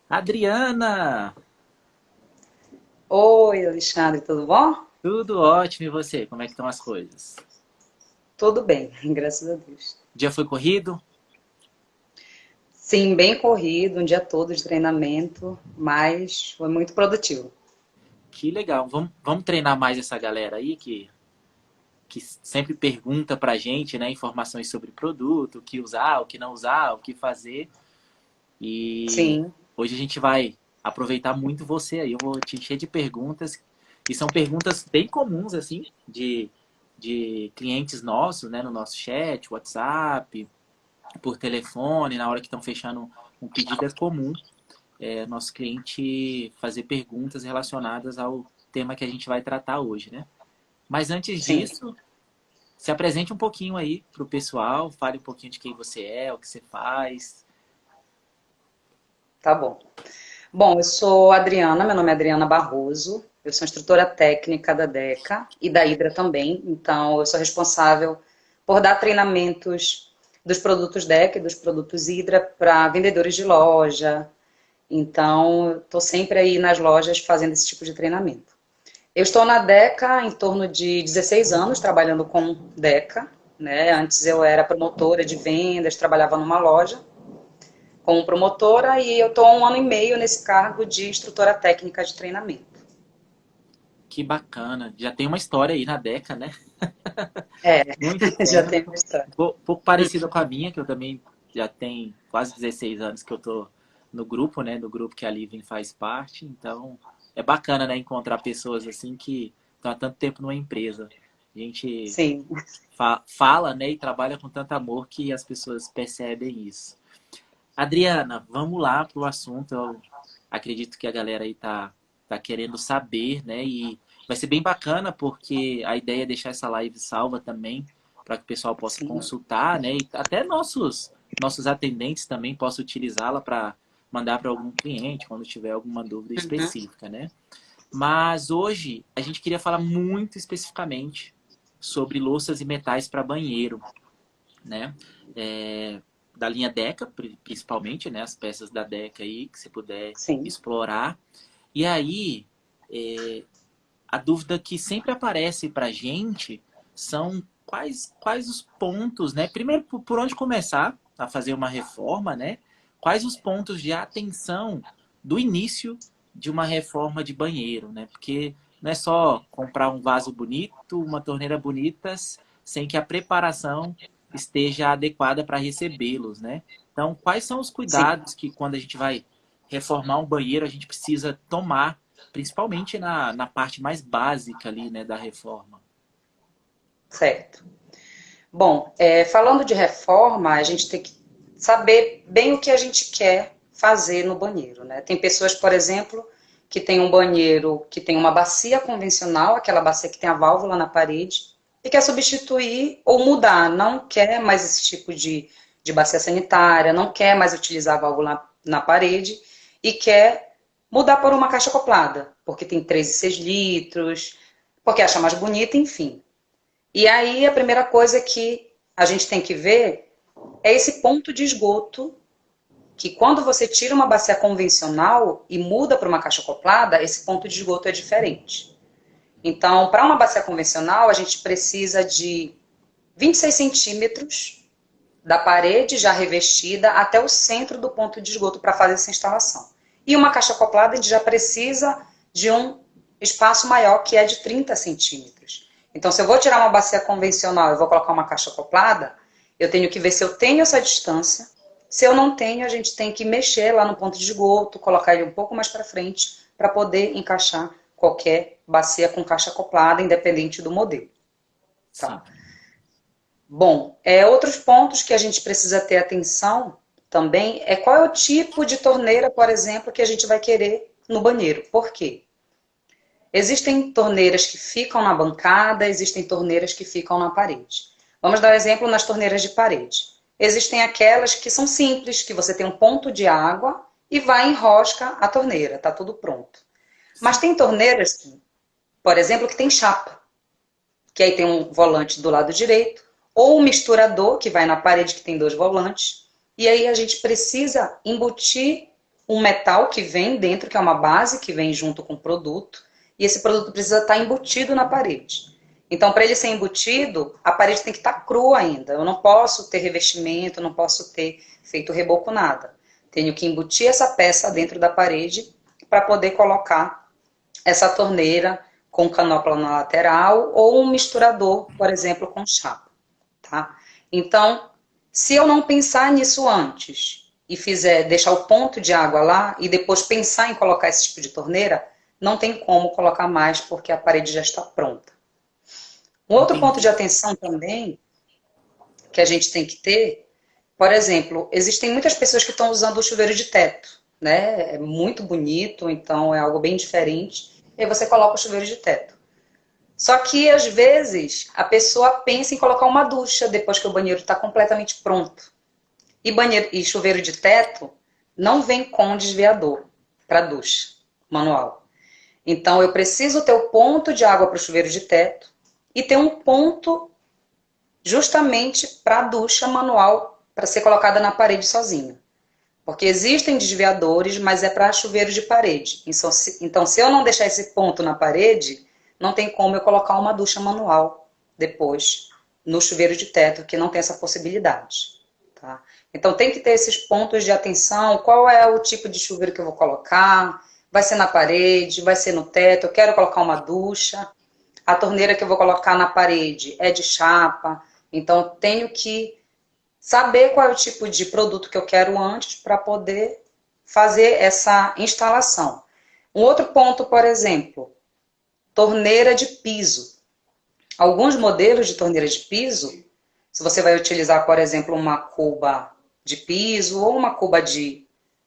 Adriana, Oi, Alexandre, tudo bom? tudo ótimo e você? Como é que estão as coisas? Tudo bem, graças a Deus. O dia foi corrido? Sim, bem corrido, um dia todo de treinamento, mas foi muito produtivo. Que legal. Vamos treinar mais essa galera aí que sempre pergunta pra gente, né, informações sobre produto, o que usar, o que não usar, o que fazer. E Sim, hoje a gente vai aproveitar muito você aí. Eu vou te encher de perguntas e são perguntas bem comuns assim de clientes nossos, né, no nosso chat, WhatsApp, por telefone, na hora que estão fechando um pedido é comum nosso cliente fazer perguntas relacionadas ao tema que a gente vai tratar hoje, né? Mas antes sim, disso, se apresente um pouquinho aí para o pessoal, fale um pouquinho de quem você é, o que você faz. tá bom. Bom, eu sou Adriana, meu nome é Adriana Barroso, eu sou instrutora técnica da DECA e da Hydra também, então eu sou responsável por dar treinamentos dos produtos DECA e dos produtos Hydra para vendedores de loja. Então, eu estou sempre aí nas lojas fazendo esse tipo de treinamento. Eu estou na DECA em torno de 16 anos trabalhando com DECA, né? Antes eu era promotora de vendas, trabalhava numa loja como promotora e eu estou há um ano e meio nesse cargo de instrutora técnica de treinamento. Que bacana. Já tem uma história aí na Deca, né? É, Muito já tem uma tempo. história. Pouco parecida com a minha, que eu também já tenho quase 16 anos que eu tô no grupo, né? No grupo que a Living faz parte. Então, é bacana, né? Encontrar pessoas assim que estão há tanto tempo numa empresa. A gente Sim, fala, né, e trabalha com tanto amor que as pessoas percebem isso. Adriana, vamos lá pro assunto. Eu acredito que a galera aí tá querendo saber, né? E vai ser bem bacana porque a ideia é deixar essa live salva também para que o pessoal possa sim, consultar, né? E até nossos atendentes também possam utilizá-la para mandar para algum cliente quando tiver alguma dúvida uhum, específica, né? Mas hoje a gente queria falar muito especificamente sobre louças e metais para banheiro, né? É, da linha Deca, principalmente, né? As peças da Deca aí, que você puder sim, explorar. E aí, a dúvida que sempre aparece para a gente são quais os pontos, né? Primeiro, por onde começar a fazer uma reforma, né? Quais os pontos de atenção do início de uma reforma de banheiro, né? Porque não é só comprar um vaso bonito, uma torneira bonita, sem que a preparação esteja adequada para recebê-los, né? Então, quais são os sim, cuidados que quando a gente vai reformar um banheiro a gente precisa tomar principalmente na parte mais básica ali, né, da reforma. certo. Bom, falando de reforma, a gente tem que saber bem o que a gente quer fazer no banheiro, né? Tem pessoas, por exemplo, que tem um banheiro que tem uma bacia convencional, aquela bacia que tem a válvula na parede, e quer substituir ou mudar, não quer mais esse tipo de bacia sanitária, não quer mais utilizar a válvula na parede e quer mudar por uma caixa acoplada, porque tem 3,6 litros, porque acha mais bonita, enfim. E aí a primeira coisa que a gente tem que ver é esse ponto de esgoto, que quando você tira uma bacia convencional e muda para uma caixa acoplada, esse ponto de esgoto é diferente. Então, para uma bacia convencional, a gente precisa de 26 centímetros da parede já revestida até o centro do ponto de esgoto para fazer essa instalação. E uma caixa acoplada, a gente já precisa de um espaço maior, que é de 30 centímetros. Então, se eu vou tirar uma bacia convencional e vou colocar uma caixa acoplada, eu tenho que ver se eu tenho essa distância. Se eu não tenho, a gente tem que mexer lá no ponto de esgoto, colocar ele um pouco mais para frente, para poder encaixar qualquer bacia com caixa acoplada, independente do modelo. Sim. Tá? Bom, outros pontos que a gente precisa ter atenção também é qual é o tipo de torneira, por exemplo, que a gente vai querer no banheiro. Por quê? Existem torneiras que ficam na bancada, existem torneiras que ficam na parede. Vamos dar um exemplo nas torneiras de parede. Existem aquelas que são simples, que você tem um ponto de água e vai e enrosca a torneira, tá tudo pronto. Mas Sim. tem torneiras, por exemplo, que tem chapa, que aí tem um volante do lado direito, ou um misturador que vai na parede que tem dois volantes, e aí a gente precisa embutir um metal que vem dentro, que é uma base que vem junto com o produto, e esse produto precisa estar embutido na parede. Então, para ele ser embutido, a parede tem que estar crua ainda. Eu não posso ter revestimento, não posso ter feito reboco, nada. Tenho que embutir essa peça dentro da parede para poder colocar essa torneira com canopla na lateral ou um misturador, por exemplo, com chapa, tá? Então, se eu não pensar nisso antes e fizer deixar o ponto de água lá e depois pensar em colocar esse tipo de torneira, não tem como colocar mais porque a parede já está pronta. Um outro ponto de Entendi. atenção também que a gente tem que ter, por exemplo, existem muitas pessoas que estão usando o chuveiro de teto, né? É muito bonito, então é algo bem diferente. E aí você coloca o chuveiro de teto. Só que, às vezes, a pessoa pensa em colocar uma ducha depois que o banheiro está completamente pronto. E, banheiro, e chuveiro de teto não vem com desviador para ducha manual. Então, eu preciso ter o ponto de água para o chuveiro de teto e ter um ponto justamente para a ducha manual para ser colocada na parede sozinha. Porque existem desviadores, mas é para chuveiro de parede. Então, se eu não deixar esse ponto na parede, não tem como eu colocar uma ducha manual depois no chuveiro de teto, que não tem essa possibilidade. Tá? Então, tem que ter esses pontos de atenção. Qual é o tipo de chuveiro que eu vou colocar? Vai ser na parede? Vai ser no teto? Eu quero colocar uma ducha. A torneira que eu vou colocar na parede é de chapa. Então, tenho que saber qual é o tipo de produto que eu quero antes para poder fazer essa instalação. Um outro ponto, por exemplo, torneira de piso. Alguns modelos de torneira de piso, se você vai utilizar, por exemplo, uma cuba de piso ou uma cuba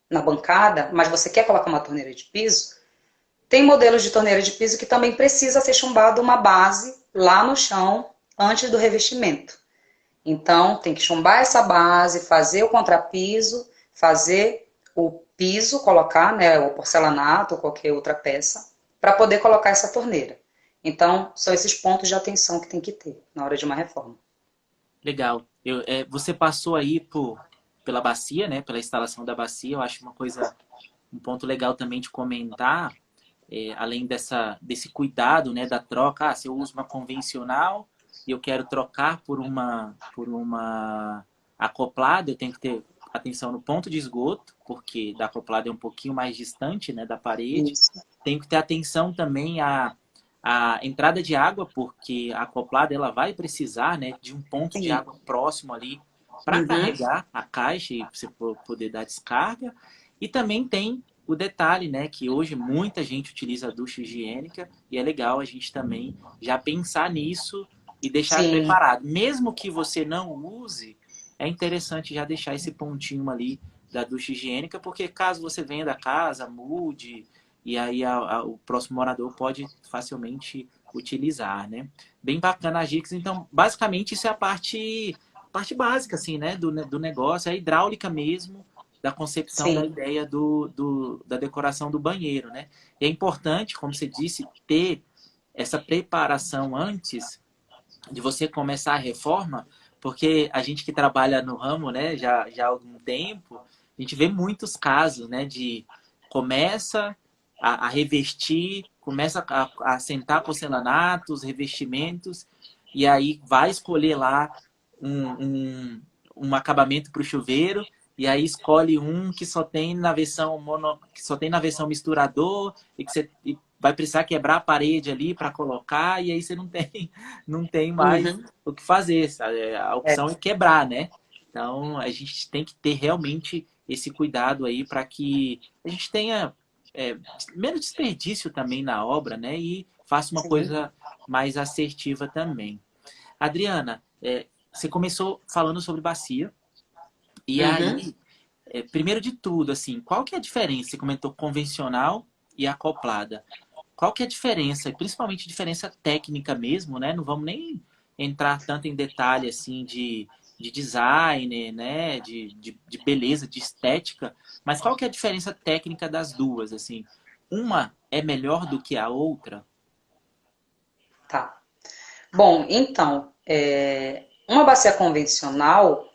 na bancada, mas você quer colocar uma torneira de piso, tem modelos de torneira de piso que também precisa ser chumbado uma base lá no chão antes do revestimento. Então, tem que chumbar essa base, fazer o contrapiso, fazer o piso, colocar, né, o porcelanato ou qualquer outra peça, para poder colocar essa torneira. Então, são esses pontos de atenção que tem que ter na hora de uma reforma. Legal. Você passou aí pela bacia, né? Pela instalação da bacia. Eu acho um ponto legal também de comentar, além desse cuidado, né, da troca. Ah, se eu uso uma convencional e eu quero trocar por uma acoplada, eu tenho que ter atenção no ponto de esgoto, porque da acoplada é um pouquinho mais distante, né, da parede. Isso. Tenho que ter atenção também à entrada de água, porque a acoplada ela vai precisar, né, de um ponto de Sim. água próximo ali para Uhum. carregar a caixa e você poder dar descarga. E também tem o detalhe, né, que hoje muita gente utiliza a ducha higiênica e é legal a gente também já pensar nisso e deixar Sim. preparado. Mesmo que você não use, é interessante já deixar esse pontinho ali da ducha higiênica, porque caso você venha da casa, mude, e aí o próximo morador pode facilmente utilizar, né? Bem bacana as dicas. Então, basicamente, isso é a parte básica, assim, né, do negócio, é a hidráulica mesmo, da concepção da Sim. ideia da decoração do banheiro, né? E é importante, como você disse, ter essa preparação antes de você começar a reforma, porque a gente que trabalha no ramo, né, já há algum tempo, a gente vê muitos casos, né, de começa a revestir, começa a sentar porcelanatos, revestimentos, e aí vai escolher lá um, um, um acabamento para o chuveiro, e aí escolhe um que só tem na versão que só tem na versão misturador e que você vai precisar quebrar a parede ali para colocar, e aí você não tem mais Uhum. o que fazer, sabe? A É. opção é quebrar, né? Então a gente tem que ter realmente esse cuidado aí para que a gente tenha é, menos desperdício também na obra, né? E faça uma Sim. coisa mais assertiva também. Adriana, você começou falando sobre bacia, e Uhum. aí, primeiro de tudo, assim, qual que é a diferença? Você comentou convencional e acoplada. Qual que é a diferença, principalmente diferença técnica mesmo, né? Não vamos nem entrar tanto em detalhe assim de design, né? De beleza, de estética, mas qual que é a diferença técnica das duas, assim? Uma é melhor do que a outra? Tá. Bom, então, uma bacia convencional,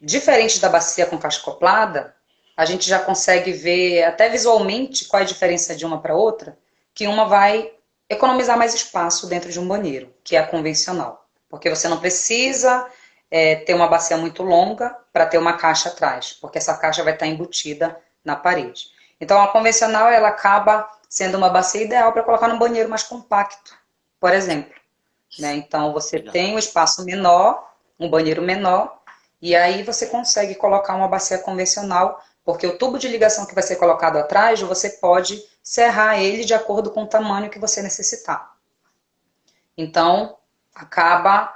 diferente da bacia com caixa acoplada, a gente já consegue ver até visualmente qual é a diferença de uma para outra, que uma vai economizar mais espaço dentro de um banheiro, que é a convencional. Porque você não precisa ter uma bacia muito longa para ter uma caixa atrás, porque essa caixa vai estar embutida na parede. Então a convencional ela acaba sendo uma bacia ideal para colocar num banheiro mais compacto, por exemplo. Né? Então você Legal. tem um espaço menor, um banheiro menor, e aí você consegue colocar uma bacia convencional, porque o tubo de ligação que vai ser colocado atrás, você pode serrar ele de acordo com o tamanho que você necessitar. Então, acaba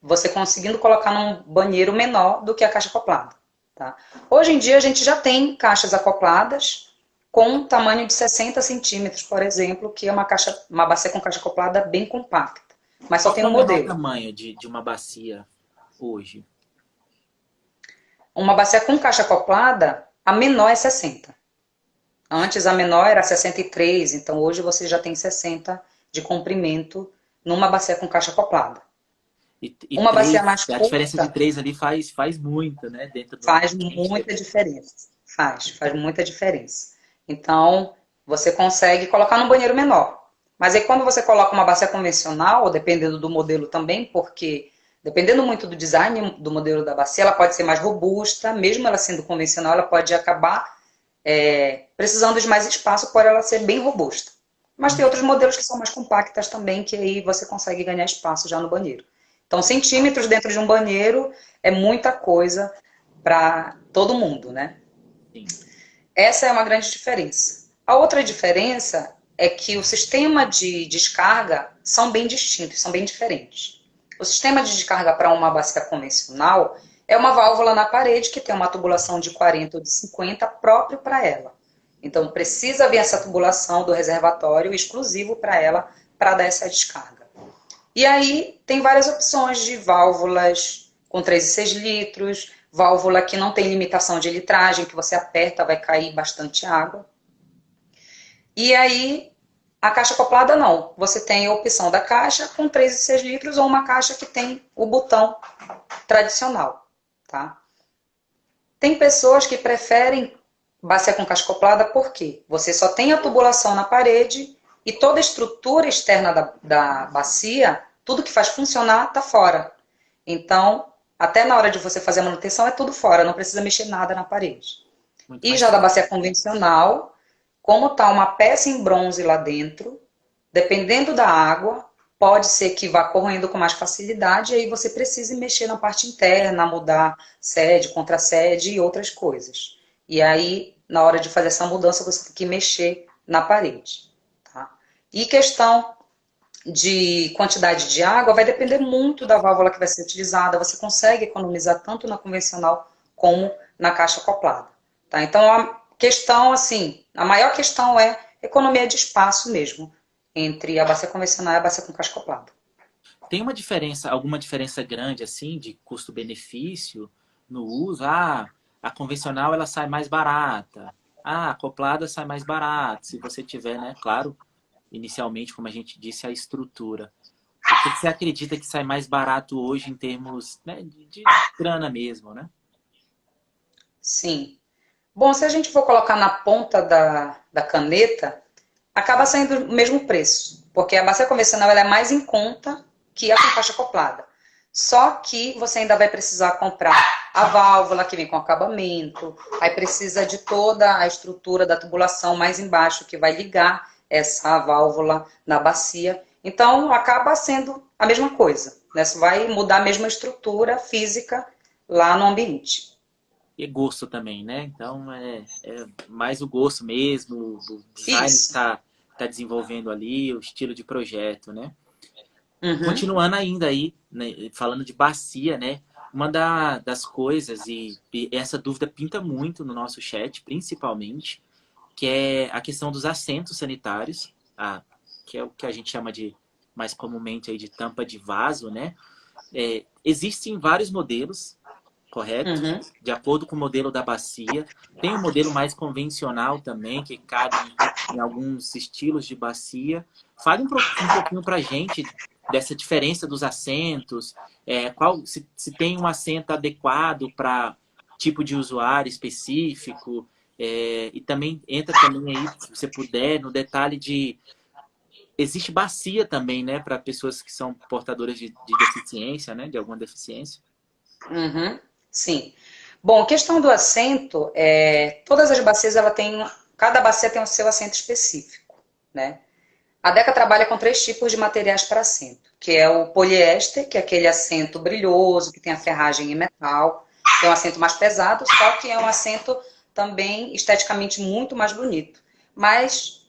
você conseguindo colocar num banheiro menor do que a caixa acoplada. Tá? Hoje em dia, a gente já tem caixas acopladas com um tamanho de 60 centímetros, por exemplo, que é uma bacia com caixa acoplada bem compacta. Mas só Qual tem que é um o menor modelo. tamanho de uma bacia hoje? Uma bacia com caixa acoplada, a menor é 60. Antes a menor era 63, então hoje você já tem 60 de comprimento numa bacia com caixa acoplada. E Uma bacia três, mais a diferença de curta três ali faz muito, né? Dentro do faz ambiente. muita diferença. Faz muita diferença. Então, você consegue colocar num banheiro menor. Mas aí quando você coloca uma bacia convencional, dependendo do modelo também, porque dependendo muito do design do modelo da bacia, ela pode ser mais robusta, mesmo ela sendo convencional, ela pode acabar precisando de mais espaço por ela ser bem robusta. Mas tem outros modelos que são mais compactas também, que aí você consegue ganhar espaço já no banheiro. Então, centímetros dentro de um banheiro é muita coisa para todo mundo, né? Sim. Essa é uma grande diferença. A outra diferença é que o sistema de descarga são bem distintos, são bem diferentes. O sistema de descarga para uma bacia convencional é uma válvula na parede que tem uma tubulação de 40 ou de 50 próprio para ela. Então precisa vir essa tubulação do reservatório exclusivo para ela para dar essa descarga. E aí tem várias opções de válvulas com 3,6 litros, válvula que não tem limitação de litragem, que você aperta, vai cair bastante água. E aí, a caixa acoplada não. Você tem a opção da caixa com 3,6 litros ou uma caixa que tem o botão tradicional, tá? Tem pessoas que preferem bacia com caixa acoplada porque você só tem a tubulação na parede e toda a estrutura externa da bacia, tudo que faz funcionar, está fora. Então, até na hora de você fazer a manutenção, é tudo fora, não precisa mexer nada na parede. Muito E mais já da fácil. bacia convencional, como está uma peça em bronze lá dentro, dependendo da água, pode ser que vá corroendo com mais facilidade, e aí você precise mexer na parte interna, mudar sede, contrasede e outras coisas. E aí, na hora de fazer essa mudança, você tem que mexer na parede. Tá? E questão de quantidade de água vai depender muito da válvula que vai ser utilizada. Você consegue economizar tanto na convencional como na caixa acoplada. Tá? Então, a questão, assim, a maior questão é economia de espaço mesmo entre a bacia convencional e a bacia com caixa acoplada. Tem uma diferença, alguma diferença grande assim de custo-benefício no uso? A convencional ela sai mais barata. A acoplada sai mais barata. Se você tiver, né, claro, inicialmente, como a gente disse, a estrutura. O que você acredita que sai mais barato hoje em termos, né, de grana mesmo, né? Sim. Bom, se a gente for colocar na ponta da caneta, acaba saindo o mesmo preço, porque a bacia convencional ela é mais em conta que a com caixa acoplada. Só que você ainda vai precisar comprar a válvula que vem com acabamento, aí precisa de toda a estrutura da tubulação mais embaixo que vai ligar essa válvula na bacia. Então acaba sendo a mesma coisa, né? Você vai mudar a mesma estrutura física lá no ambiente. E gosto também, né? Então é mais o gosto mesmo, o design que Isso. tá desenvolvendo ali, o estilo de projeto, né? Uhum. Continuando ainda aí, né, falando de bacia, né? Uma das coisas, e essa dúvida pinta muito no nosso chat, principalmente, que é a questão dos assentos sanitários, que é o que a gente chama de, mais comumente, aí, de tampa de vaso, né? Existem vários modelos, correto? Uhum. De acordo com o modelo da bacia. Tem um modelo mais convencional também, que cabe em alguns estilos de bacia. Fale um pouquinho para a gente dessa diferença dos assentos, se tem um assento adequado para tipo de usuário específico, e também entra também aí, se você puder, no detalhe de existe bacia também, né, para pessoas que são portadoras de deficiência, né, de alguma deficiência. Uhum, sim. Bom, questão do assento, todas as bacias, cada bacia tem o seu assento específico, né? A Deca trabalha com 3 tipos de materiais para assento, que é o poliéster, que é aquele assento brilhoso, que tem a ferragem em metal, que é um assento mais pesado, só que é um assento também esteticamente muito mais bonito. Mas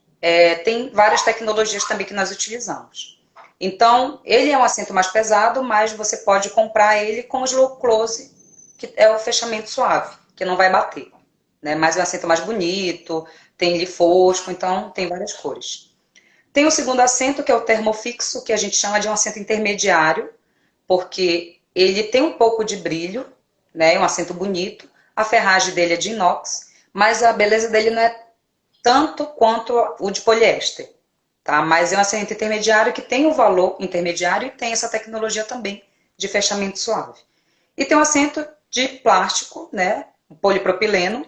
tem várias tecnologias também que nós utilizamos. Então, ele é um assento mais pesado, mas você pode comprar ele com o slow close, que é o fechamento suave, que não vai bater, né? Mas é um assento mais bonito, tem ele fosco, então tem várias cores. Tem o segundo assento, que é o termofixo, que a gente chama de um assento intermediário, porque ele tem um pouco de brilho, né? É um assento bonito, a ferragem dele é de inox, mas a beleza dele não é tanto quanto o de poliéster, tá? Mas é um assento intermediário que tem o valor intermediário e tem essa tecnologia também de fechamento suave. E tem um assento de plástico, né? O polipropileno,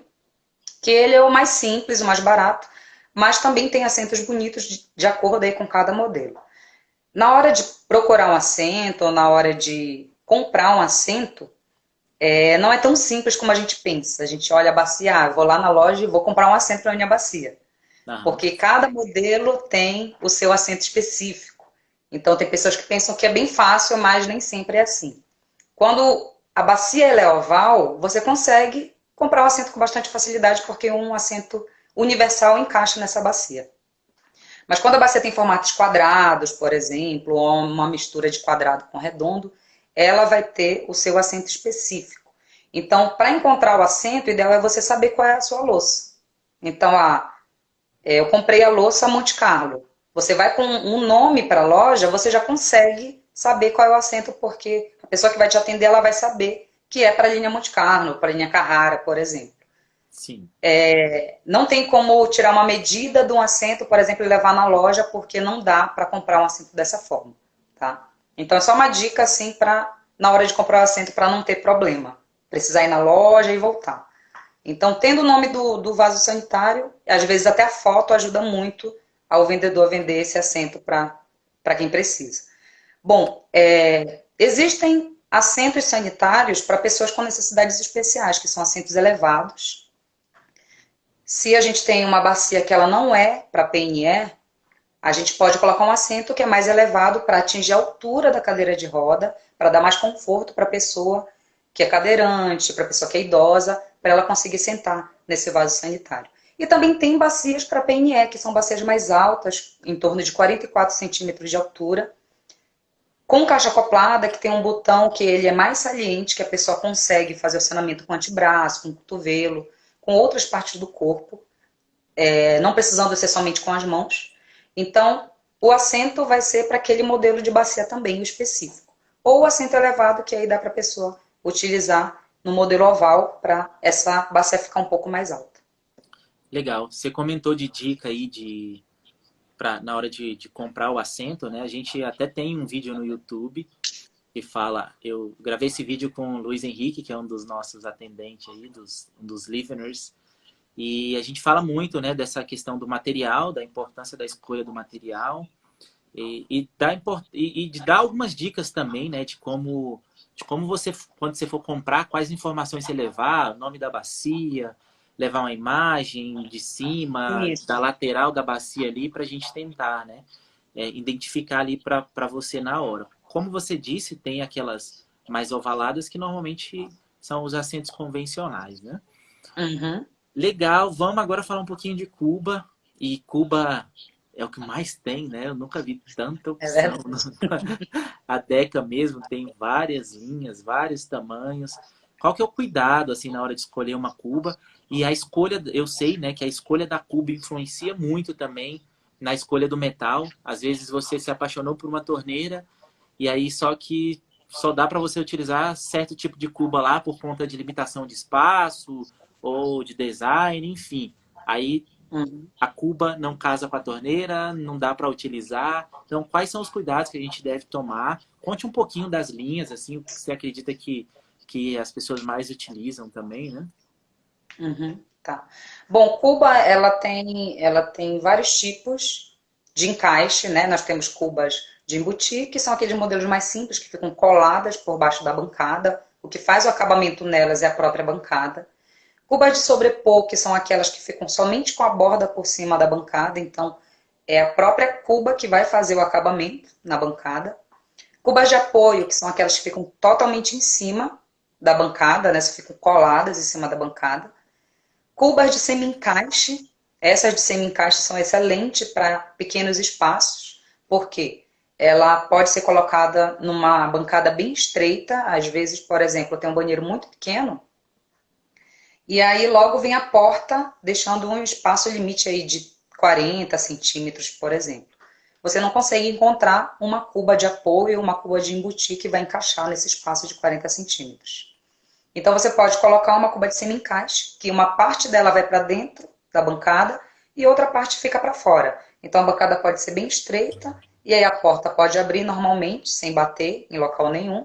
que ele é o mais simples, o mais barato, mas também tem assentos bonitos de acordo aí com cada modelo. Na hora de procurar um assento ou na hora de comprar um assento, não é tão simples como a gente pensa. A gente olha a bacia, eu vou lá na loja e vou comprar um assento para a minha bacia. Aham. Porque cada modelo tem o seu assento específico. Então tem pessoas que pensam que é bem fácil, mas nem sempre é assim. Quando a bacia ela é oval, você consegue comprar um assento com bastante facilidade, porque um assento universal encaixa nessa bacia. Mas quando a bacia tem formatos quadrados, por exemplo, ou uma mistura de quadrado com redondo, ela vai ter o seu assento específico. Então, para encontrar o assento, o ideal é você saber qual é a sua louça. Então, eu comprei a louça Monte Carlo. Você vai com um nome para a loja, você já consegue saber qual é o assento, porque a pessoa que vai te atender, ela vai saber que é para a linha Monte Carlo, para a linha Carrara, por exemplo. Sim. Não tem como tirar uma medida de um assento, por exemplo, e levar na loja, porque não dá para comprar um assento dessa forma, tá? Então é só uma dica assim para na hora de comprar o assento para não ter problema, precisar ir na loja e voltar. Então, tendo o nome do vaso sanitário, às vezes até a foto ajuda muito ao vendedor vender esse assento para quem precisa. Bom, existem assentos sanitários para pessoas com necessidades especiais, que são assentos elevados. Se a gente tem uma bacia que ela não é para PNE, a gente pode colocar um assento que é mais elevado para atingir a altura da cadeira de roda, para dar mais conforto para a pessoa que é cadeirante, para a pessoa que é idosa, para ela conseguir sentar nesse vaso sanitário. E também tem bacias para PNE, que são bacias mais altas, em torno de 44 centímetros de altura, com caixa acoplada, que tem um botão que ele é mais saliente, que a pessoa consegue fazer o acionamento com o antebraço, com o cotovelo, com outras partes do corpo, não precisando ser somente com as mãos. Então, o assento vai ser para aquele modelo de bacia também, o específico. Ou o assento elevado, que aí dá para a pessoa utilizar no modelo oval, para essa bacia ficar um pouco mais alta. Legal. Você comentou de dica aí na hora de comprar o assento, né? A gente até tem um vídeo no YouTube que fala. Eu gravei esse vídeo com o Luiz Henrique, que é um dos nossos atendentes aí, um dos listeners. E a gente fala muito, né, dessa questão do material, da importância da escolha do material e de dar algumas dicas também, né, de como você, quando você for comprar, quais informações você levar, o nome da bacia, levar uma imagem de cima, Isso. da lateral da bacia ali, para a gente tentar, né, identificar ali para você na hora. Como você disse, tem aquelas mais ovaladas que normalmente são os assentos convencionais, né? Uhum. Legal, vamos agora falar um pouquinho de Cuba. E Cuba é o que mais tem, né? Eu nunca vi tanta É opção. verdade. A Deca mesmo tem várias linhas, vários tamanhos. Qual que é o cuidado, assim, na hora de escolher uma cuba? E a escolha, eu sei, né, que a escolha da cuba influencia muito também na escolha do metal. Às vezes você se apaixonou por uma torneira e aí só que só dá para você utilizar certo tipo de cuba lá por conta de limitação de espaço ou de design, enfim. Aí Uhum. a cuba não casa com a torneira, não dá para utilizar. Então, quais são os cuidados que a gente deve tomar? Conte um pouquinho das linhas, assim, o que você acredita que que as pessoas mais utilizam também, né? Uhum, tá. Bom, cuba, ela tem vários tipos de encaixe, né? Nós temos cubas de embutir, que são aqueles modelos mais simples, que ficam coladas por baixo da bancada. O que faz o acabamento nelas é a própria bancada. Cubas de sobrepor, que são aquelas que ficam somente com a borda por cima da bancada, então é a própria cuba que vai fazer o acabamento na bancada. Cubas de apoio, que são aquelas que ficam totalmente em cima da bancada, né? Ficam coladas em cima da bancada. Cubas de semi-encaixe. Essas de semi-encaixe são excelentes para pequenos espaços, porque ela pode ser colocada numa bancada bem estreita. Às vezes, por exemplo, eu tenho um banheiro muito pequeno, e aí logo vem a porta, deixando um espaço limite aí de 40 centímetros, por exemplo. Você não consegue encontrar uma cuba de apoio, uma cuba de embutir que vai encaixar nesse espaço de 40 centímetros. Então você pode colocar uma cuba de semi-encaixe, que uma parte dela vai para dentro da bancada e outra parte fica para fora. Então a bancada pode ser bem estreita e aí a porta pode abrir normalmente, sem bater em local nenhum.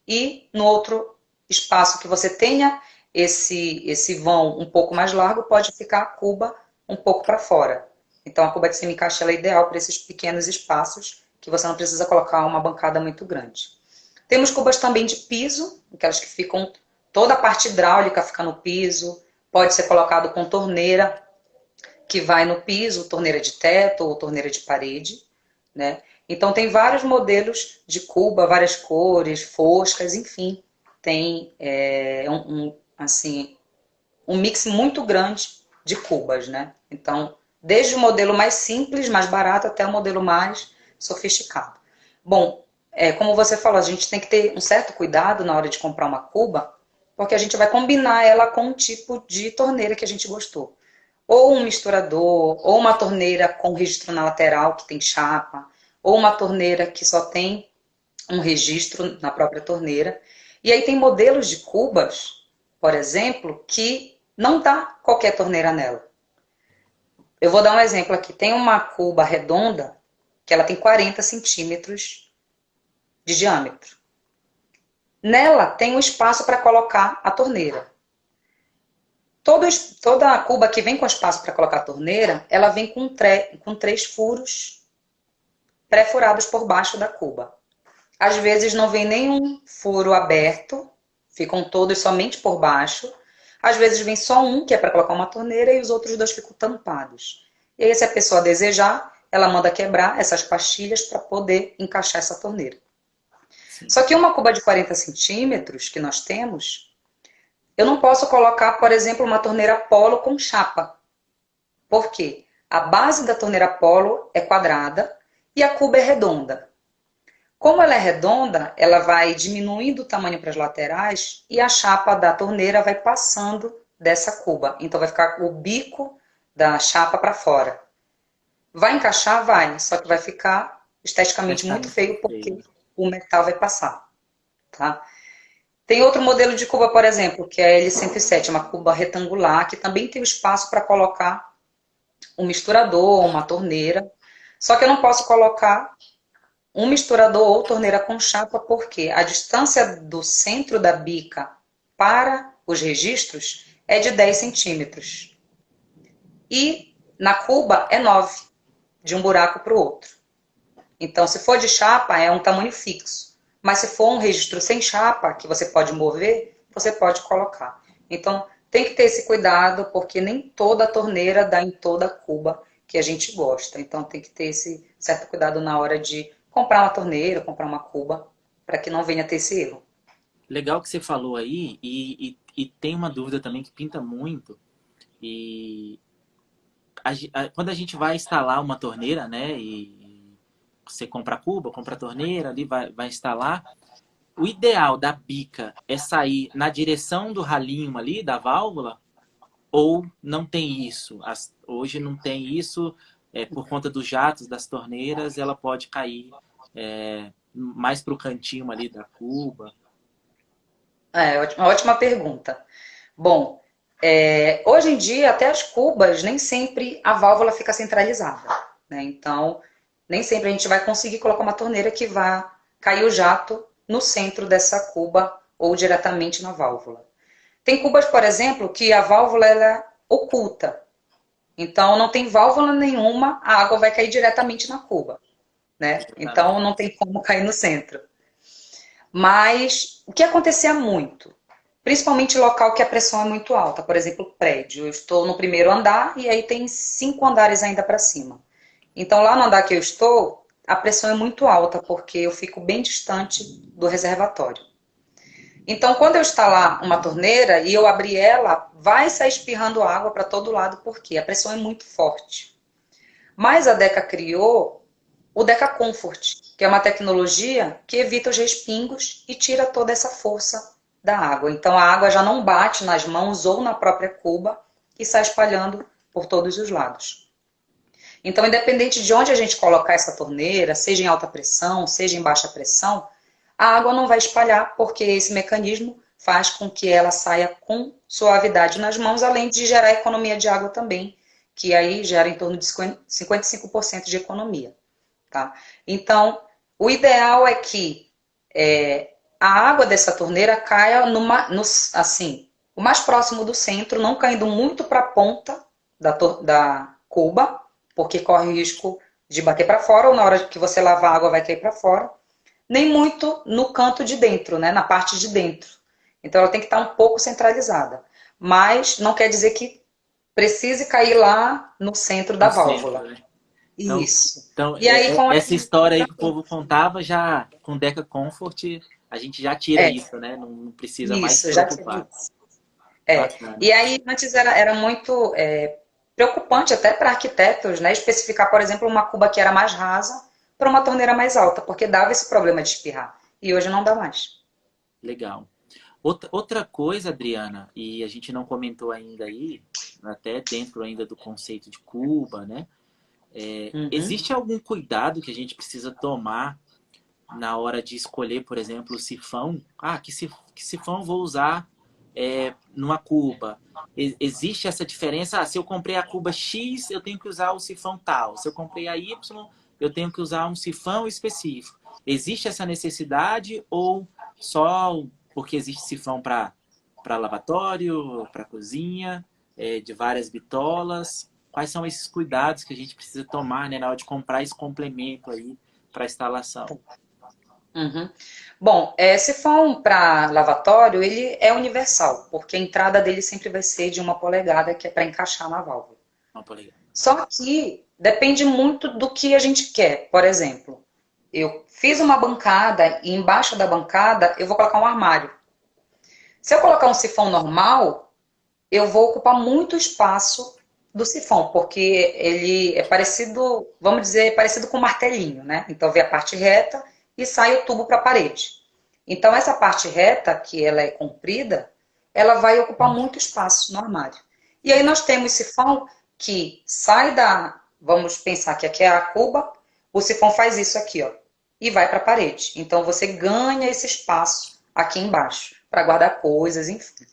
E no outro espaço que você tenha esse vão um pouco mais largo, pode ficar a cuba um pouco para fora. Então a cuba de semi-encaixe é ideal para esses pequenos espaços que você não precisa colocar uma bancada muito grande. Temos cubas também de piso, aquelas que ficam, toda a parte hidráulica fica no piso, pode ser colocado com torneira, que vai no piso, torneira de teto ou torneira de parede, né? Então tem vários modelos de cuba, várias cores, foscas, enfim, tem assim, um mix muito grande de cubas, né? Então, desde o modelo mais simples, mais barato, até o modelo mais sofisticado. Bom, como você falou, a gente tem que ter um certo cuidado na hora de comprar uma cuba, porque a gente vai combinar ela com um tipo de torneira que a gente gostou. Ou um misturador, ou uma torneira com registro na lateral, que tem chapa, ou uma torneira que só tem um registro na própria torneira. E aí tem modelos de cubas, por exemplo, que não dá qualquer torneira nela. Eu vou dar um exemplo aqui. Tem uma cuba redonda que ela tem 40 centímetros de diâmetro. Nela tem um espaço para colocar a torneira. Toda a cuba que vem com espaço para colocar a torneira, ela vem com 3 furos pré-furados por baixo da cuba. Às vezes não vem nenhum furo aberto, ficam todos somente por baixo. Às vezes vem só um, que é para colocar uma torneira, e os outros 2 ficam tampados. E aí, se a pessoa desejar, ela manda quebrar essas pastilhas para poder encaixar essa torneira. Sim. Só que uma cuba de 40 centímetros que nós temos, eu não posso colocar, por exemplo, uma torneira Polo com chapa. Por quê? A base da torneira Polo é quadrada e a cuba é redonda. Como ela é redonda, ela vai diminuindo o tamanho para as laterais e a chapa da torneira vai passando dessa cuba. Então vai ficar o bico da chapa para fora. Vai encaixar? Vai, só que vai ficar esteticamente muito feio porque o metal vai passar. Tá? Tem outro modelo de cuba, por exemplo, que é a L107, uma cuba retangular, que também tem o espaço para colocar um misturador, uma torneira. Só que eu não posso colocar um misturador ou torneira com chapa, porque a distância do centro da bica para os registros é de 10 centímetros. E na cuba é 9, de um buraco para o outro. Então, se for de chapa, é um tamanho fixo. Mas se for um registro sem chapa, que você pode mover, você pode colocar. Então, tem que ter esse cuidado, porque nem toda torneira dá em toda a cuba que a gente gosta. Então, tem que ter esse certo cuidado na hora de comprar uma torneira, comprar uma cuba, para que não venha ter esse erro. Legal que você falou aí, e tem uma dúvida também que pinta muito, e quando a gente vai instalar uma torneira, né, e você compra a cuba, compra a torneira, ali vai instalar, o ideal da bica é sair na direção do ralinho ali, da válvula, ou não tem isso? Hoje não tem isso, por conta dos jatos das torneiras, ela pode cair mais para o cantinho ali da cuba. Uma ótima pergunta. Bom, hoje em dia, até as cubas, nem sempre a válvula fica centralizada, né? Então, nem sempre a gente vai conseguir colocar uma torneira que vá cair o jato no centro dessa cuba ou diretamente na válvula. Tem cubas, por exemplo, que a válvula ela é oculta. Então, não tem válvula nenhuma, a água vai cair diretamente na cuba, né? Então, não tem como cair no centro. Mas, o que acontecia muito? Principalmente local que a pressão é muito alta. Por exemplo, prédio. Eu estou no primeiro andar e aí tem 5 andares ainda para cima. Então, lá no andar que eu estou, a pressão é muito alta, porque eu fico bem distante do reservatório. Então, quando eu instalar uma torneira e eu abrir ela, vai sair espirrando água para todo lado, porque a pressão é muito forte. Mas a Deca criou o Deca Comfort, que é uma tecnologia que evita os respingos e tira toda essa força da água. Então, a água já não bate nas mãos ou na própria cuba e sai espalhando por todos os lados. Então, independente de onde a gente colocar essa torneira, seja em alta pressão, seja em baixa pressão, a água não vai espalhar, porque esse mecanismo faz com que ela saia com suavidade nas mãos, além de gerar economia de água também, que aí gera em torno de 55% de economia. Tá? Então, o ideal é que a água dessa torneira caia assim, o mais próximo do centro, não caindo muito para a ponta da cuba, porque corre o risco de bater para fora, ou na hora que você lavar a água vai cair para fora, nem muito no canto de dentro, né, na parte de dentro. Então ela tem que estar um pouco centralizada. Mas não quer dizer que precise cair lá no centro da No centro, válvula. né? Isso. Então, E aí com essa história aí que o povo contava, já com Deca Comfort, a gente já tira é, isso, né? Não precisa mais se isso, já tive preocupar. isso. Bacana. E aí antes era muito preocupante até para arquitetos, né, especificar, por exemplo, uma cuba que era mais rasa para uma torneira mais alta, porque dava esse problema de espirrar. E hoje não dá mais. Legal. Outra coisa, Adriana, e a gente não comentou ainda aí, até dentro ainda do conceito de Cuba, né? Uhum. Existe algum cuidado que a gente precisa tomar na hora de escolher, por exemplo, o sifão? Ah, que sifão vou usar numa cuba? Existe essa diferença? Ah, se eu comprei a cuba X, eu tenho que usar o sifão tal. Se eu comprei a Y, eu tenho que usar um sifão específico. Existe essa necessidade ou só porque existe sifão para lavatório, para cozinha, de várias bitolas? Quais são esses cuidados que a gente precisa tomar, né, na hora de comprar esse complemento aí para instalação? Uhum. Bom, se for para lavatório, ele é universal, porque a entrada dele sempre vai ser de 1 polegada, que é para encaixar na válvula. Uma polegada. Só que depende muito do que a gente quer. Por exemplo, eu fiz uma bancada e embaixo da bancada eu vou colocar um armário. Se eu colocar um sifão normal, eu vou ocupar muito espaço do sifão, porque ele é parecido, vamos dizer, parecido com um martelinho, né? Então vem a parte reta e sai o tubo para a parede. Então essa parte reta, que ela é comprida, ela vai ocupar muito espaço no armário. E aí nós temos sifão que sai vamos pensar que aqui é a cuba, o sifão faz isso aqui, ó, e vai para a parede. Então você ganha esse espaço aqui embaixo para guardar coisas, enfim.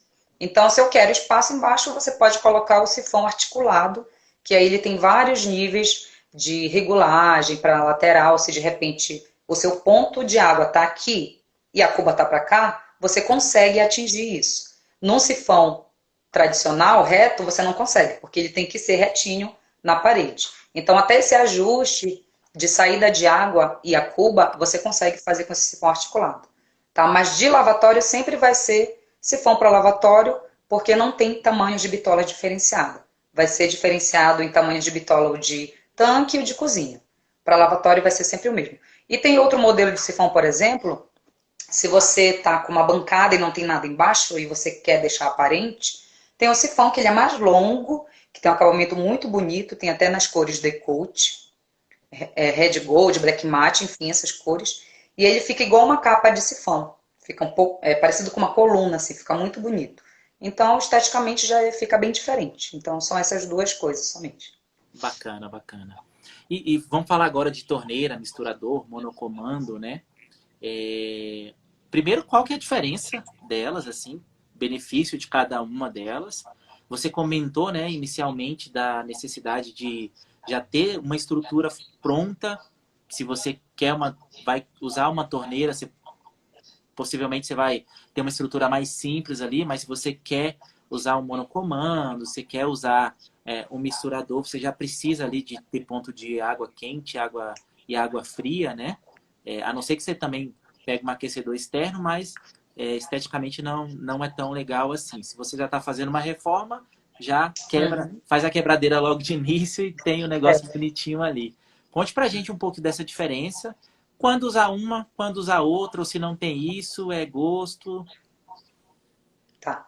Então, se eu quero espaço embaixo, você pode colocar o sifão articulado, que aí ele tem vários níveis de regulagem para lateral. Se de repente o seu ponto de água está aqui e a cuba está para cá, você consegue atingir isso. Num sifão tradicional, reto, você não consegue, porque ele tem que ser retinho na parede. Então, até esse ajuste de saída de água e a cuba, você consegue fazer com esse sifão articulado. Tá? Mas de lavatório sempre vai ser sifão para lavatório, porque não tem tamanhos de bitola diferenciada. Vai ser diferenciado em tamanhos de bitola o de tanque e o de cozinha. Para lavatório vai ser sempre o mesmo. E tem outro modelo de sifão, por exemplo, se você está com uma bancada e não tem nada embaixo e você quer deixar aparente, tem o sifão que ele é mais longo, que tem um acabamento muito bonito, tem até nas cores Decote, Red Gold, Black Matte, enfim, essas cores. E ele fica igual uma capa de sifão. Fica um pouco parecido com uma coluna, assim, fica muito bonito. Então, esteticamente já fica bem diferente. Então, são essas duas coisas somente. Bacana, bacana. E vamos falar agora de torneira, misturador, monocomando, né? Primeiro, qual que é a diferença delas, assim, benefício de cada uma delas? Você comentou, né, inicialmente da necessidade de já ter uma estrutura pronta. Se você vai usar uma torneira, você possivelmente você vai ter uma estrutura mais simples ali, mas se você quer usar um monocomando, você quer usar um misturador, você já precisa ali de ter ponto de água quente e água fria, né? A não ser que você também pegue um aquecedor externo, mas esteticamente não é tão legal assim. Se você já está fazendo uma reforma, já quebra, Uhum. faz a quebradeira logo de início e tem o negócio bonitinho ali. Conte pra gente um pouco dessa diferença. Quando usar uma, quando usar outra, ou se não tem isso, é gosto. Tá.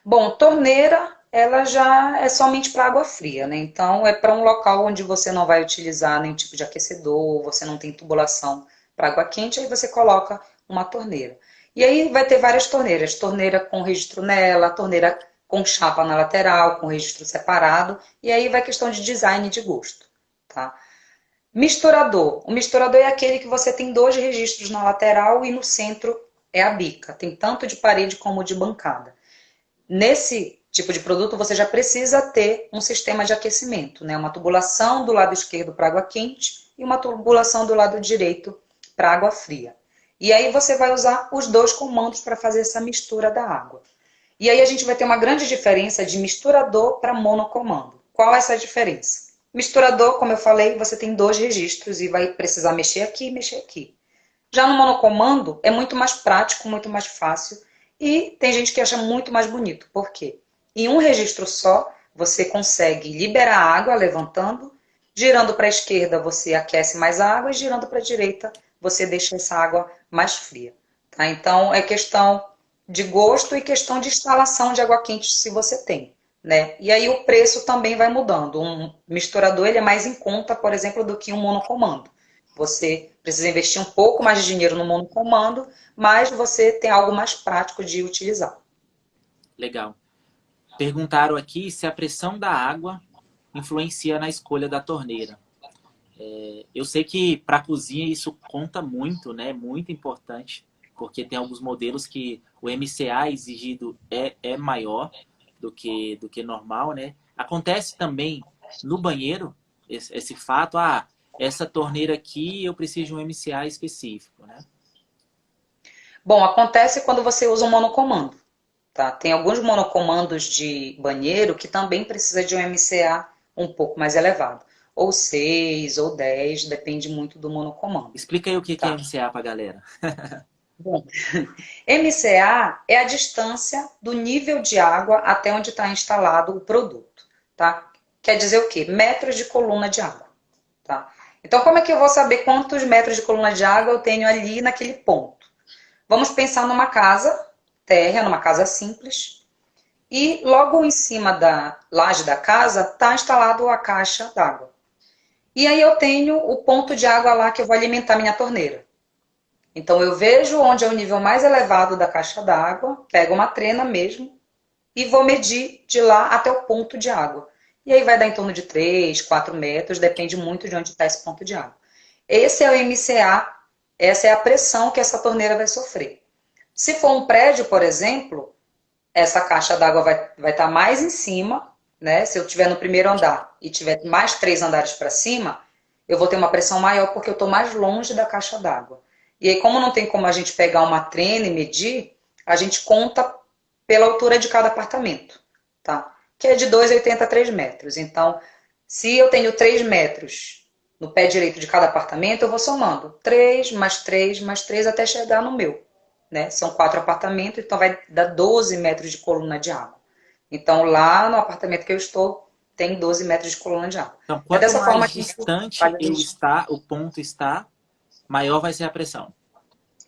Bom, torneira, ela já é somente para água fria, né? Então, é para um local onde você não vai utilizar nenhum tipo de aquecedor, você não tem tubulação para água quente, aí você coloca uma torneira. E aí vai ter várias torneiras, torneira com registro nela, torneira com chapa na lateral, com registro separado, e aí vai questão de design e de gosto, tá? Misturador. O misturador é aquele que você tem dois registros na lateral e no centro é a bica. Tem tanto de parede como de bancada. Nesse tipo de produto, você já precisa ter um sistema de aquecimento, né? Uma tubulação do lado esquerdo para água quente e uma tubulação do lado direito para água fria. E aí você vai usar os dois comandos para fazer essa mistura da água. E aí a gente vai ter uma grande diferença de misturador para monocomando. Qual é essa diferença? Misturador, como eu falei, você tem dois registros e vai precisar mexer aqui e mexer aqui. Já no monocomando é muito mais prático, muito mais fácil e tem gente que acha muito mais bonito. Por quê? Em um registro só, você consegue liberar a água levantando, girando para a esquerda você aquece mais a água e girando para a direita você deixa essa água mais fria. Tá? Então é questão de gosto e questão de instalação de água quente se você tem. Né? E aí o preço também vai mudando. Um misturador ele é mais em conta, por exemplo, do que um monocomando. Você precisa investir um pouco mais de dinheiro no monocomando, mas você tem algo mais prático de utilizar. Legal. Perguntaram aqui se a pressão da água influencia na escolha da torneira. Eu sei que para a cozinha isso conta muito, né? Muito importante, porque tem alguns modelos que o MCA exigido é maior do que normal, né? Acontece também no banheiro esse fato, essa torneira aqui eu preciso de um MCA específico, né? Bom, acontece quando você usa um monocomando. Tá? Tem alguns monocomandos de banheiro que também precisa de um MCA um pouco mais elevado. Ou 6 ou 10, depende muito do monocomando. Explica aí o que é Tá? MCA para a galera. Bom, MCA é a distância do nível de água até onde está instalado o produto. Tá? Quer dizer o quê? Metros de coluna de água. Tá? Então, como é que eu vou saber quantos metros de coluna de água eu tenho ali naquele ponto? Vamos pensar numa casa térrea, numa casa simples, e logo em cima da laje da casa está instalado a caixa d'água. E aí eu tenho o ponto de água lá que eu vou alimentar minha torneira. Então eu vejo onde é o nível mais elevado da caixa d'água, pego uma trena mesmo e vou medir de lá até o ponto de água. E aí vai dar em torno de 3, 4 metros, depende muito de onde está esse ponto de água. Esse é o MCA, essa é a pressão que essa torneira vai sofrer. Se for um prédio, por exemplo, essa caixa d'água vai estar mais em cima, né? Se eu estiver no primeiro andar e tiver mais 3 andares para cima, eu vou ter uma pressão maior porque eu estou mais longe da caixa d'água. E aí, como não tem como a gente pegar uma trena e medir, a gente conta pela altura de cada apartamento, tá? Que é de 2,80 a 3 metros. Então, se eu tenho 3 metros no pé direito de cada apartamento, eu vou somando 3 mais 3 mais 3 até chegar no meu. Né? São 4 apartamentos, então vai dar 12 metros de coluna de água. Então, lá no apartamento que eu estou, tem 12 metros de coluna de água. Então, É quanto dessa forma mais que a gente distante faz a gente... o ponto está, maior vai ser a pressão.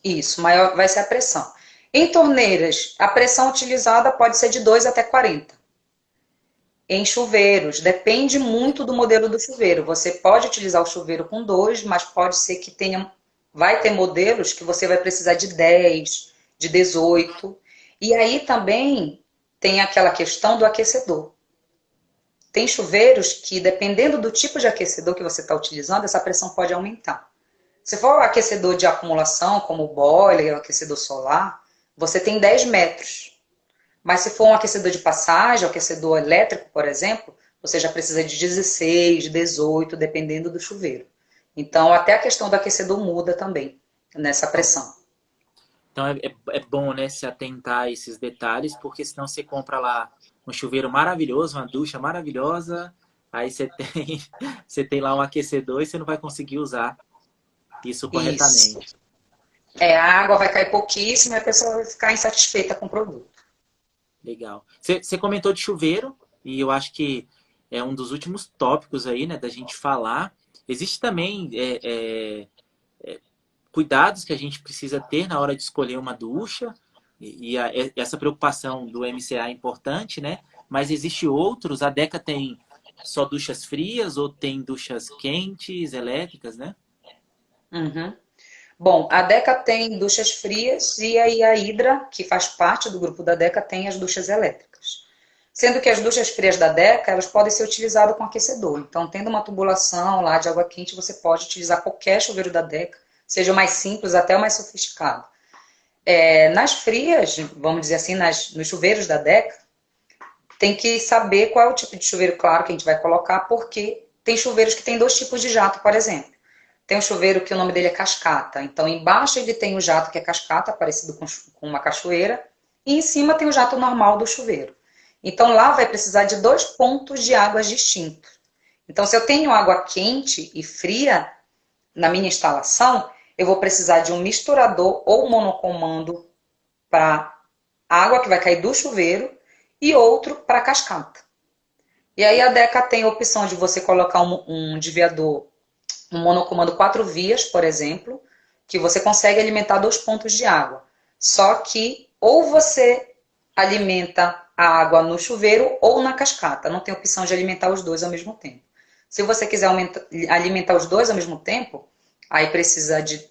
Isso, maior vai ser a pressão. Em torneiras, a pressão utilizada pode ser de 2 até 40. Em chuveiros, depende muito do modelo do chuveiro. Você pode utilizar o chuveiro com 2, mas pode ser que vai ter modelos que você vai precisar de 10, de 18. E aí também tem aquela questão do aquecedor. Tem chuveiros que, dependendo do tipo de aquecedor que você está utilizando, essa pressão pode aumentar. Se for um aquecedor de acumulação, como o boiler, o aquecedor solar, você tem 10 metros. Mas se for um aquecedor de passagem, um aquecedor elétrico, por exemplo, você já precisa de 16, 18, dependendo do chuveiro. Então, até a questão do aquecedor muda também nessa pressão. Então é bom, né, se atentar a esses detalhes, porque senão você compra lá um chuveiro maravilhoso, uma ducha maravilhosa, aí você tem, você tem lá um aquecedor e você não vai conseguir usar isso Isso. corretamente. A água vai cair pouquíssimo e a pessoa vai ficar insatisfeita com o produto. Legal. Você comentou de chuveiro, e eu acho que é um dos últimos tópicos aí, né, da gente falar. Existe também cuidados que a gente precisa ter na hora de escolher uma ducha, essa preocupação do MCA é importante, né? Mas existe outros, a Deca tem só duchas frias ou tem duchas quentes, elétricas, né? Uhum. Bom, a Deca tem duchas frias e aí a Hydra, que faz parte do grupo da Deca, tem as duchas elétricas. Sendo que as duchas frias da Deca, elas podem ser utilizadas com aquecedor. Então, tendo uma tubulação lá de água quente, você pode utilizar qualquer chuveiro da Deca, seja o mais simples até o mais sofisticado. Nas frias, vamos dizer assim, nos chuveiros da Deca, tem que saber qual é o tipo de chuveiro, claro, que a gente vai colocar, porque tem chuveiros que tem dois tipos de jato, por exemplo. Tem um chuveiro que o nome dele é cascata. Então, embaixo ele tem o jato que é cascata, parecido com uma cachoeira, e em cima tem o jato normal do chuveiro. Então, lá vai precisar de dois pontos de águas distintos. Então, se eu tenho água quente e fria na minha instalação, eu vou precisar de um misturador ou monocomando para água que vai cair do chuveiro e outro para cascata. E aí a Deca tem a opção de você colocar um desviador, um monocomando 4 vias, por exemplo, que você consegue alimentar 2 pontos de água. Só que ou você alimenta a água no chuveiro ou na cascata. Não tem opção de alimentar os dois ao mesmo tempo. Se você quiser alimentar os dois ao mesmo tempo, aí precisa de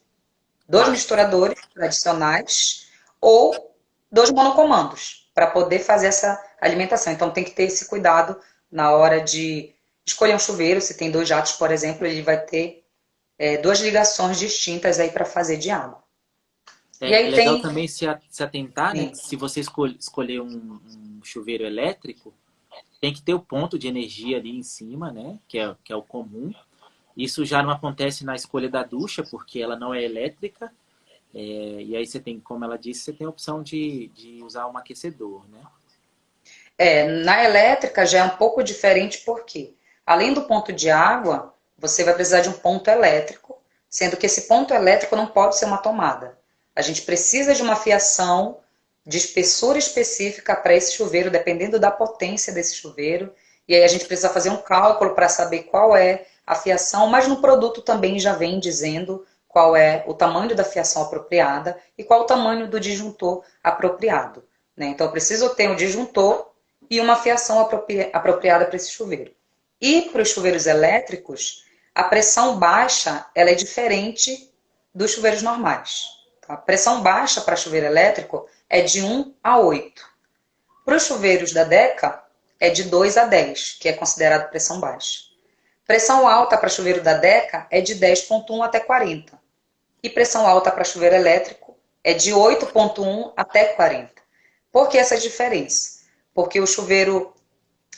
2 misturadores tradicionais ou 2 monocomandos para poder fazer essa alimentação. Então tem que ter esse cuidado na hora de escolher um chuveiro. Se tem 2 jatos, por exemplo, ele vai ter 2 ligações distintas aí para fazer de água. E É aí legal tem. também se atentar, né? Sim. Que se você escolher um chuveiro elétrico, tem que ter o ponto de energia ali em cima, né? Que é o comum. Isso já não acontece na escolha da ducha, porque ela não é elétrica. E aí você tem, como ela disse, você tem a opção de usar um aquecedor, né? Na elétrica já é um pouco diferente porque, além do ponto de água, você vai precisar de um ponto elétrico, sendo que esse ponto elétrico não pode ser uma tomada. A gente precisa de uma fiação de espessura específica para esse chuveiro, dependendo da potência desse chuveiro. E aí a gente precisa fazer um cálculo para saber qual é a fiação, mas no produto também já vem dizendo qual é o tamanho da fiação apropriada e qual o tamanho do disjuntor apropriado. Né? Então eu preciso ter um disjuntor e uma fiação apropriada para esse chuveiro. E para os chuveiros elétricos, a pressão baixa ela é diferente dos chuveiros normais. A pressão baixa para chuveiro elétrico é de 1 a 8. Para os chuveiros da Deca, é de 2 a 10, que é considerado pressão baixa. Pressão alta para chuveiro da Deca é de 10,1 até 40. E pressão alta para chuveiro elétrico é de 8,1 até 40. Por que essa diferença? Porque o chuveiro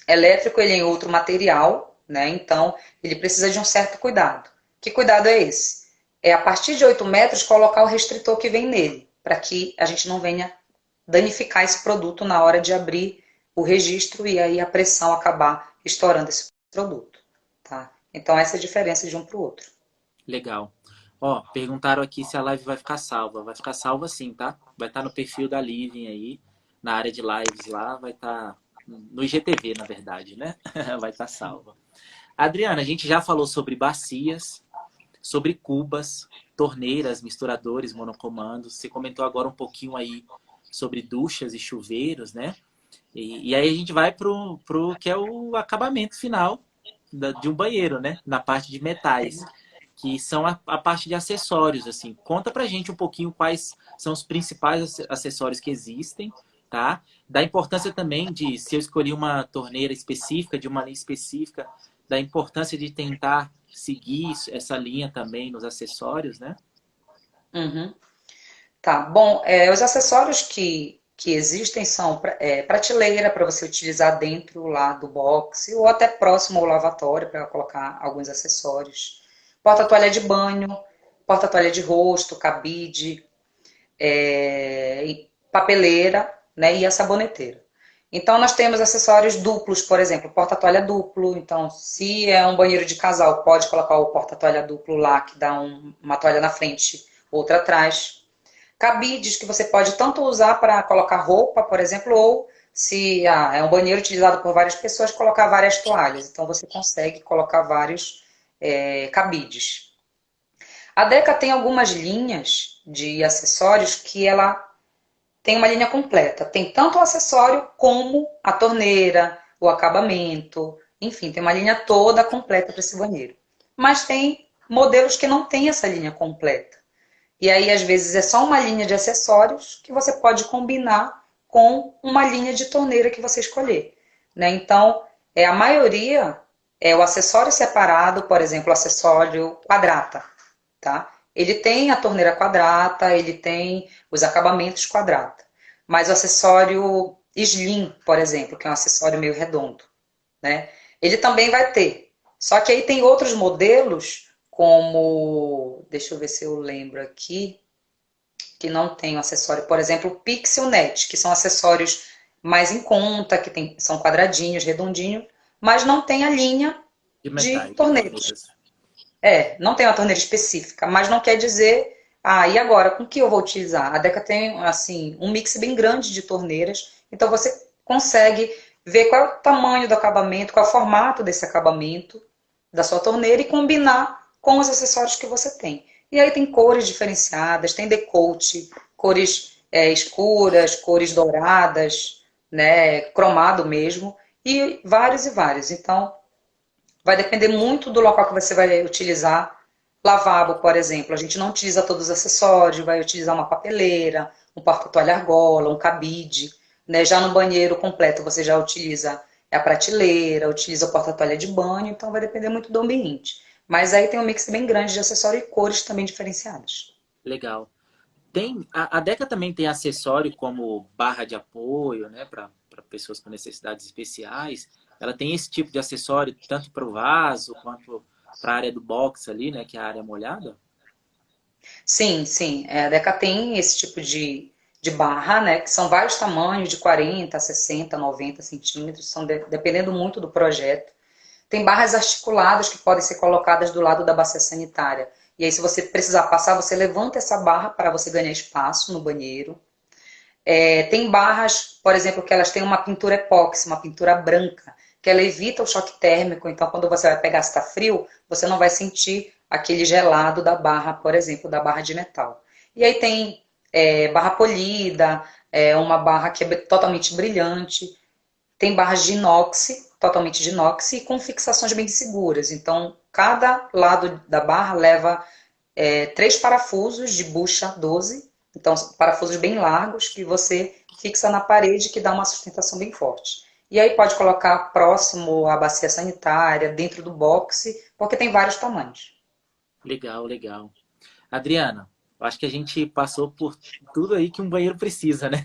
elétrico ele é em outro material, né? Então ele precisa de um certo cuidado. Que cuidado é esse? É a partir de 8 metros colocar o restritor que vem nele, para que a gente não venha danificar esse produto na hora de abrir o registro e aí a pressão acabar estourando esse produto. Tá? Então essa é a diferença de um para o outro. Legal. Ó, perguntaram aqui se a live vai ficar salva. Vai ficar salva sim, tá? Vai estar no perfil da Living aí, na área de lives lá, vai estar no IGTV, na verdade, né? Vai estar salva. Adriana, a gente já falou sobre bacias, sobre cubas, torneiras, misturadores, monocomandos. Você comentou agora um pouquinho aí sobre duchas e chuveiros, né? E aí a gente vai pro que é o acabamento final de um banheiro, né? Na parte de metais, que são a parte de acessórios, assim. Conta pra gente um pouquinho quais são os principais acessórios que existem, tá? Da importância também de, se eu escolhi uma torneira específica, de uma linha específica, da importância de tentar seguir essa linha também nos acessórios, né? Uhum. Tá, bom, os acessórios que existem são prateleira para você utilizar dentro lá do box ou até próximo ao lavatório para colocar alguns acessórios. Porta-toalha de banho, porta-toalha de rosto, cabide. papeleira, né, e a saboneteira. Então, nós temos acessórios duplos, por exemplo, porta-toalha duplo. Então, se é um banheiro de casal, pode colocar o porta-toalha duplo lá, que dá uma toalha na frente, outra atrás. Cabides que você pode tanto usar para colocar roupa, por exemplo, ou se é um banheiro utilizado por várias pessoas, colocar várias toalhas. Então, você consegue colocar vários cabides. A Deca tem algumas linhas de acessórios que ela tem uma linha completa. Tem tanto o acessório como a torneira, o acabamento, enfim, tem uma linha toda completa para esse banheiro. Mas tem modelos que não tem essa linha completa. E aí, às vezes, é só uma linha de acessórios que você pode combinar com uma linha de torneira que você escolher. Né? Então, a maioria é o acessório separado, por exemplo, o acessório quadrata. Tá? Ele tem a torneira quadrata, ele tem os acabamentos quadrata. Mas o acessório slim, por exemplo, que é um acessório meio redondo, né? Ele também vai ter. Só que aí tem outros modelos, como, deixa eu ver se eu lembro aqui, que não tem o acessório, por exemplo, o Pixel Net, que são acessórios mais em conta, que são quadradinhos, redondinhos, mas não tem a linha De de metais, de torneiras. torneiras. Não tem uma torneira específica, mas não quer dizer, e agora, com que eu vou utilizar? A Deca tem, assim, um mix bem grande de torneiras, então você consegue ver qual é o tamanho do acabamento, qual é o formato desse acabamento da sua torneira e combinar com os acessórios que você tem. E aí tem cores diferenciadas, tem decote, cores escuras, cores douradas, né, cromado mesmo, e vários e vários. Então, vai depender muito do local que você vai utilizar. Lavabo, por exemplo, a gente não utiliza todos os acessórios, vai utilizar uma papeleira, um porta-toalha argola, um cabide. Né? Já no banheiro completo, você já utiliza a prateleira, utiliza o porta-toalha de banho, então vai depender muito do ambiente. Mas aí tem um mix bem grande de acessórios e cores também diferenciadas. Legal. A Deca também tem acessório como barra de apoio, né, para pessoas com necessidades especiais. Ela tem esse tipo de acessório tanto para o vaso quanto para a área do box ali, né, que é a área molhada. Sim, sim. A Deca tem esse tipo de barra, né? Que são vários tamanhos, de 40, 60, 90 centímetros, dependendo muito do projeto. Tem barras articuladas que podem ser colocadas do lado da bacia sanitária. E aí, se você precisar passar, você levanta essa barra para você ganhar espaço no banheiro. Tem barras, por exemplo, que elas têm uma pintura epóxi, uma pintura branca, que ela evita o choque térmico. Então, quando você vai pegar se está frio, você não vai sentir aquele gelado da barra, por exemplo, da barra de metal. E aí tem barra polida, uma barra que é totalmente brilhante. Tem barras de inox, totalmente de inox, e com fixações bem seguras. Então, cada lado da barra leva 3 parafusos de bucha 12. Então, são parafusos bem largos que você fixa na parede, que dá uma sustentação bem forte. E aí pode colocar próximo à bacia sanitária, dentro do boxe, porque tem vários tamanhos. Legal, legal. Adriana, eu acho que a gente passou por tudo aí que um banheiro precisa, né?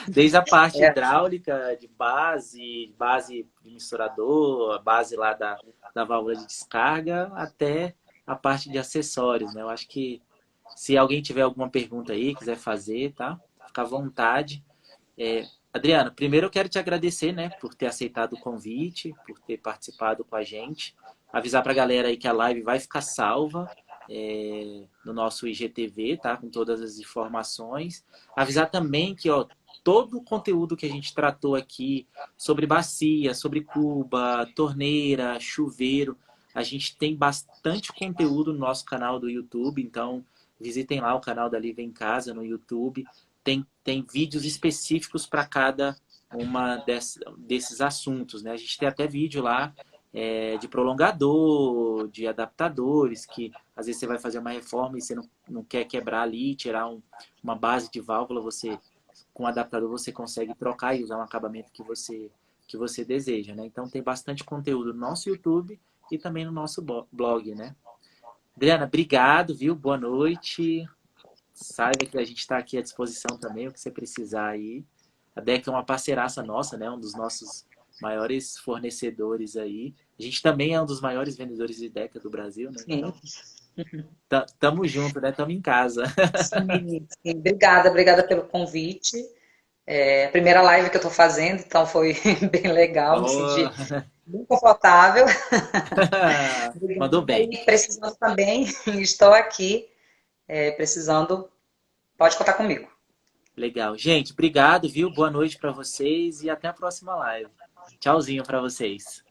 Desde a parte É, hidráulica, de base de misturador, a base lá da válvula de descarga, até a parte de acessórios, né? Eu acho que se alguém tiver alguma pergunta aí, quiser fazer, tá? Fica à vontade. Adriana, primeiro eu quero te agradecer, né, por ter aceitado o convite, por ter participado com a gente. Avisar para a galera aí que a live vai ficar salva no nosso IGTV, tá? Com todas as informações. Avisar também que, ó, todo o conteúdo que a gente tratou aqui sobre bacia, sobre cuba, torneira, chuveiro, a gente tem bastante conteúdo no nosso canal do YouTube, então visitem lá o canal da Live em Casa no YouTube. Tem vídeos específicos para cada uma desses assuntos, né? A gente tem até vídeo lá de prolongador, de adaptadores, que às vezes você vai fazer uma reforma e você não quer quebrar ali, tirar uma base de válvula, você com o adaptador você consegue trocar e usar um acabamento que você deseja, né? Então tem bastante conteúdo no nosso YouTube e também no nosso blog, né? Adriana, obrigado, viu? Boa noite. Saiba que a gente está aqui à disposição também, o que você precisar aí. A DEC é uma parceiraça nossa, né? Um dos nossos maiores fornecedores aí. A gente também é um dos maiores vendedores de DECA do Brasil, né? sim. Então, Tamo junto, né? Tamo em casa. Sim, sim. Obrigada, obrigada pelo convite. É a primeira live que eu estou fazendo, então foi bem legal, me Oh. senti bem confortável. Mandou Obrigada. bem. E precisando também, estou aqui, precisando, pode contar comigo. Legal. Gente, obrigado, viu? Boa noite para vocês e até a próxima live. Tchauzinho para vocês.